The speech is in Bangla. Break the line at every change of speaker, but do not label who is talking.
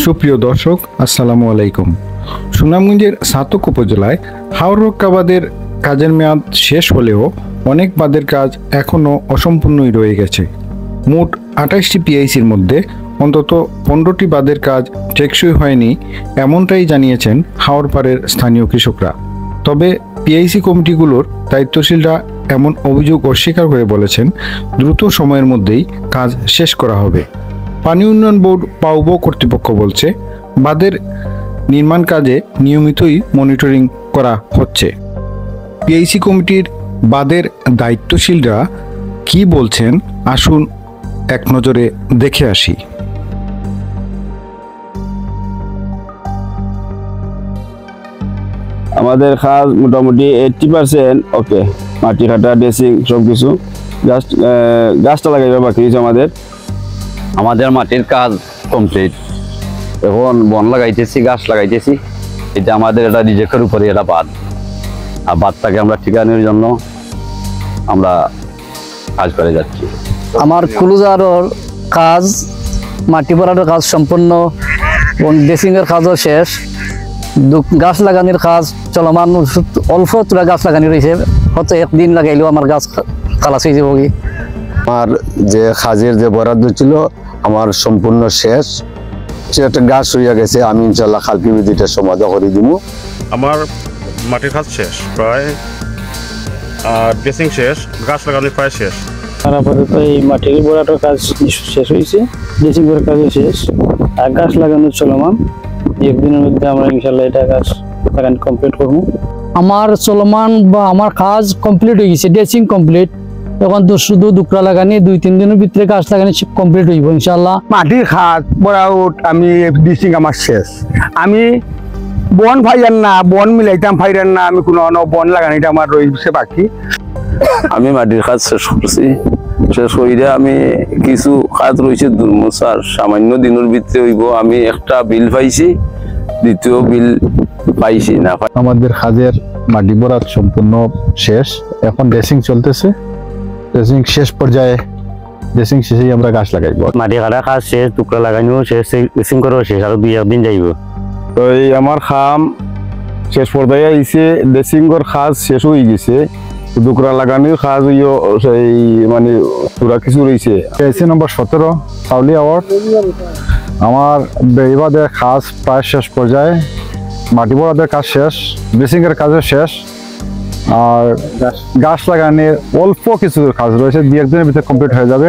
সুপ্রিয় দর্শক, আসসালামু আলাইকুম। সুনামগঞ্জের ছাতক উপজেলায় হাওর রক্ষা বাঁধের কাজের মেয়াদ শেষ হলেও অনেক বাঁধের কাজ এখনও অসম্পূর্ণই রয়ে গেছে। মোট 28টি পিআইসির মধ্যে অন্তত 15টি বাঁধের কাজ টেকসই হয়নি, এমনটাই জানিয়েছেন হাওরপাড়ের স্থানীয় কৃষকরা। তবে পিআইসি কমিটিগুলোর দায়িত্বশীলরা এমন অভিযোগ অস্বীকার করে বলেছেন, দ্রুত সময়ের মধ্যেই কাজ শেষ করা হবে। পানি উন্নয়ন বোর্ড পাউব কর্তৃপক্ষ বলছে, বাঁধের নির্মাণ কাজে নিয়মিতই মনিটরিং করা হচ্ছে। পিআইসি কমিটির বাঁধের দায়িত্বশীলরা কি বলছেন, আসুন এক নজরে দেখে আসি।
আমাদের কাজ মোটামুটি 80% ওকে, মাটি কাটা, ড্রেসিং সব কিছু। গাছটা লাগাইবে বাকি আছে আমাদের মাটির কাজ কমপ্লিট। এখন বন লাগাইতেছি, গাছ লাগাইতেছি। এটা আমাদের এটা রিজেক্টের উপরে এটা বাঁধ, আর বাঁধটাকে আমরা ঠিকানোর জন্য আমরা কাজ করে যাচ্ছি।
আমার ক্লোজারের কাজ, মাটি ভরানোর কাজ সম্পূর্ণ এবং ড্রেসিংয়ের কাজও শেষ। গাছ লাগানোর কাজ চলমান, অল্প তোরা গাছ লাগানি রয়েছে, হয়তো একদিন লাগাইলেও আমার গাছ কালাস হয়ে যাবো।
আমার যে কাজের যে বরাদ্দ ছিল আমার সম্পূর্ণ শেষ, সেটা গাছ হইয়া গেছে। আমি ইনশাল্লাহ কালকে ভিজিটা সমাধা করে দিব।
আমার মাটির কাজ শেষ প্রায়, আর ড্রেসিং শেষ, গাছ লাগানো প্রায় শেষ।
তারপরে তো এই মাটির বড়াটার কাজ শেষ হয়েছে, ড্রেসিং করার কাজও শেষ, আর গাছ লাগানো চলমান। একদিনের মধ্যে আমরা ইনশাল্লাহ এটা গাছ লাগানো কমপ্লিট করবো।
আমার চলমান বা আমার কাজ কমপ্লিট হয়ে গেছে, ড্রেসিং কমপ্লিট। এখন তো শুধু দুকরা লাগানি, 2-3 দিনের ভিতরে গাছ লাগানি কমপ্লিট হইব ইনশাল্লাহ।
মাটির খাত বড়াউট আমি ডিসিং আমার শেষ। আমি বন ফাইরান না, বন মিলাইতাম ফাইরান না, আমি কোনো বন লাগানিটা আমার রয়েছে বাকি।
আমি মাটির কাজ শেষ করছি, শেষ কইরা আমি কিছু কাজ রয়েছে দুর্মসার, সামান্য দিনের ভিতরে হইব। আমি একটা বিল পাইছি, দ্বিতীয় বিল পাইছি না।
আমাদের কাজের মাটি ভরাট সম্পূর্ণ শেষ, এখন ড্রেসিং চলতেছে। ড্রেসিং শেষ পর্যায়ে, ড্রেসিং শেষেই আমরা গাছ লাগাইব।
মাটি কাটা কাজ শেষ, টুকরা লাগানো শেষ, ড্রেসিং করাও শেষ, আর 2 দিন যাইব।
তো এই আমার খাম শেষ পর্যায়ে আইছে, ড্রেসিং এর কাজ শেষ হয়ে গেছে, দুকরা লাগানোর কাজ হইও সেই মানে পুরা কিছু রয়েছে।
পিআইসি নম্বর 17 সাউলি আওয়ার্ড। আমার বেড়িবাদের কাজ প্রায় শেষ পর্যায়ে, মাটি ভরাটের কাজ শেষ, ড্রেসিং এর কাজও শেষ, আর গাছ লাগানোর অল্প কিছু কাজ রয়েছে, 2-1 দিনের ভিতরে কমপ্লিট হয়ে যাবে।